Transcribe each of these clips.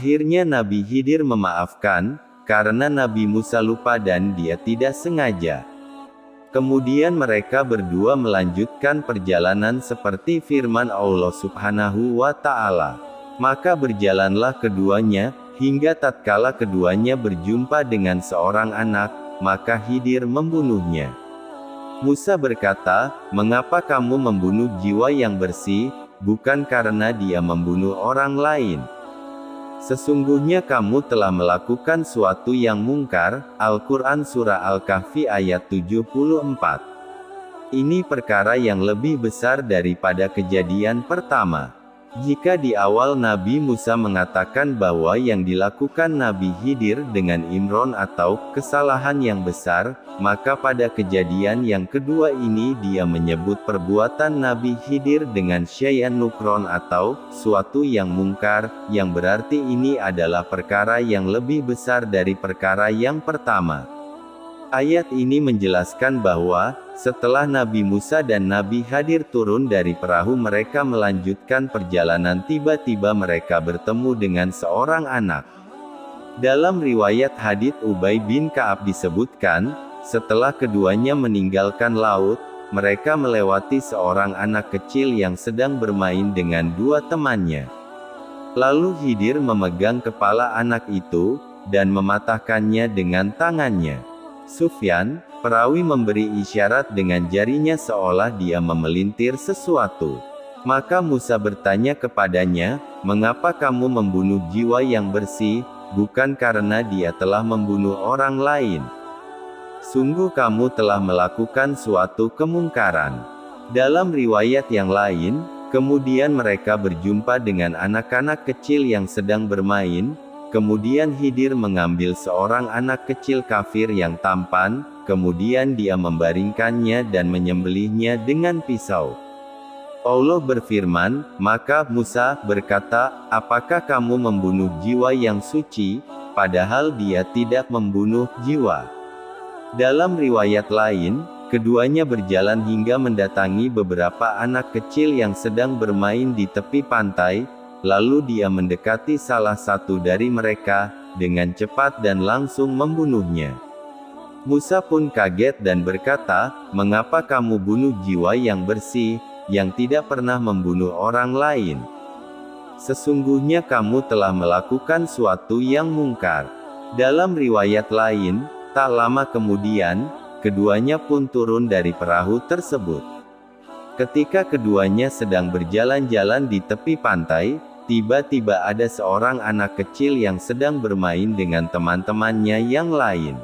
Akhirnya Nabi Khidir memaafkan, karena Nabi Musa lupa dan dia tidak sengaja. Kemudian mereka berdua melanjutkan perjalanan seperti firman Allah Subhanahu wa Ta'ala. Maka berjalanlah keduanya, hingga tatkala keduanya berjumpa dengan seorang anak, maka Khidir membunuhnya. Musa berkata, "Mengapa kamu membunuh jiwa yang bersih, bukan karena dia membunuh orang lain? Sesungguhnya kamu telah melakukan suatu yang mungkar." Al-Quran Surah Al-Kahfi ayat 74. Ini perkara yang lebih besar daripada kejadian pertama. Jika di awal Nabi Musa mengatakan bahwa yang dilakukan Nabi Khidir dengan Imron atau kesalahan yang besar, maka pada kejadian yang kedua ini dia menyebut perbuatan Nabi Khidir dengan syai'an nukron atau suatu yang mungkar, yang berarti ini adalah perkara yang lebih besar dari perkara yang pertama. Ayat ini menjelaskan bahwa, setelah Nabi Musa dan Nabi Khidir turun dari perahu mereka melanjutkan perjalanan tiba-tiba mereka bertemu dengan seorang anak. Dalam riwayat hadits Ubay bin Ka'ab disebutkan, setelah keduanya meninggalkan laut, mereka melewati seorang anak kecil yang sedang bermain dengan dua temannya. Lalu Khidir memegang kepala anak itu, dan mematahkannya dengan tangannya. Sufyan, perawi memberi isyarat dengan jarinya seolah dia memelintir sesuatu. Maka Musa bertanya kepadanya, "Mengapa kamu membunuh jiwa yang bersih, bukan karena dia telah membunuh orang lain? Sungguh kamu telah melakukan suatu kemungkaran." Dalam riwayat yang lain, kemudian mereka berjumpa dengan anak-anak kecil yang sedang bermain. Kemudian Khidir mengambil seorang anak kecil kafir yang tampan, kemudian dia membaringkannya dan menyembelihnya dengan pisau. Allah berfirman, maka Musa berkata, "Apakah kamu membunuh jiwa yang suci, padahal dia tidak membunuh jiwa?" Dalam riwayat lain, keduanya berjalan hingga mendatangi beberapa anak kecil yang sedang bermain di tepi pantai. Lalu dia mendekati salah satu dari mereka, dengan cepat dan langsung membunuhnya. Musa pun kaget dan berkata, "Mengapa kamu bunuh jiwa yang bersih, yang tidak pernah membunuh orang lain? Sesungguhnya kamu telah melakukan suatu yang mungkar." Dalam riwayat lain, tak lama kemudian, keduanya pun turun dari perahu tersebut. Ketika keduanya sedang berjalan-jalan di tepi pantai, tiba-tiba ada seorang anak kecil yang sedang bermain dengan teman-temannya yang lain.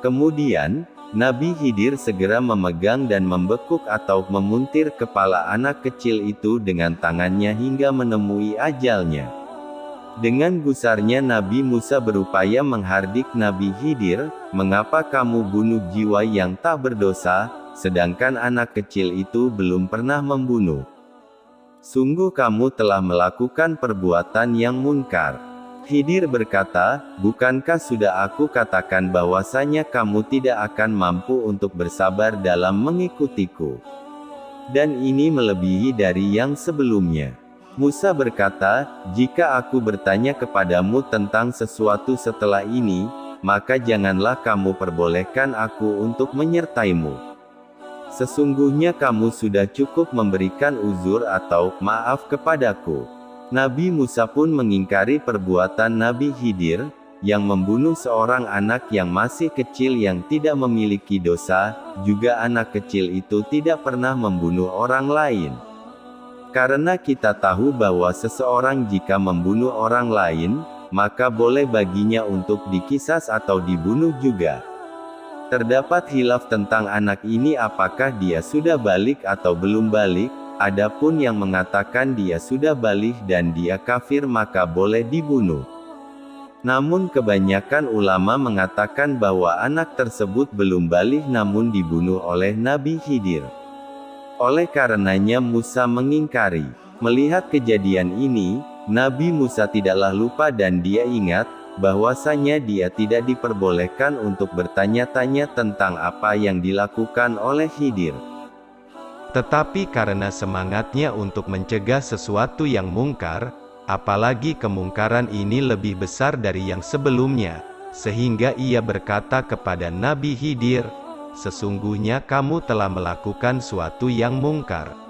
Kemudian, Nabi Khidir segera memegang dan membekuk atau memuntir kepala anak kecil itu dengan tangannya hingga menemui ajalnya. Dengan gusarnya Nabi Musa berupaya menghardik Nabi Khidir, "Mengapa kamu bunuh jiwa yang tak berdosa, sedangkan anak kecil itu belum pernah membunuh? Sungguh kamu telah melakukan perbuatan yang munkar." Khidir berkata, "Bukankah sudah aku katakan bahwasanya kamu tidak akan mampu untuk bersabar dalam mengikutiku? Dan ini melebihi dari yang sebelumnya." Musa berkata, "Jika aku bertanya kepadamu tentang sesuatu setelah ini, maka janganlah kamu perbolehkan aku untuk menyertaimu. Sesungguhnya kamu sudah cukup memberikan uzur atau maaf kepadaku." Nabi Musa pun mengingkari perbuatan Nabi Khidir, yang membunuh seorang anak yang masih kecil yang tidak memiliki dosa, juga anak kecil itu tidak pernah membunuh orang lain. Karena kita tahu bahwa seseorang jika membunuh orang lain, maka boleh baginya untuk dikisas atau dibunuh juga. Terdapat khilaf tentang anak ini apakah dia sudah balik atau belum balik, adapun yang mengatakan dia sudah balik dan dia kafir maka boleh dibunuh. Namun kebanyakan ulama mengatakan bahwa anak tersebut belum balik namun dibunuh oleh Nabi Khidir. Oleh karenanya Musa mengingkari. Melihat kejadian ini, Nabi Musa tidaklah lupa dan dia ingat, bahwasanya dia tidak diperbolehkan untuk bertanya-tanya tentang apa yang dilakukan oleh Khidir. Tetapi karena semangatnya untuk mencegah sesuatu yang mungkar, apalagi kemungkaran ini lebih besar dari yang sebelumnya, sehingga ia berkata kepada Nabi Khidir, "Sesungguhnya kamu telah melakukan suatu yang mungkar."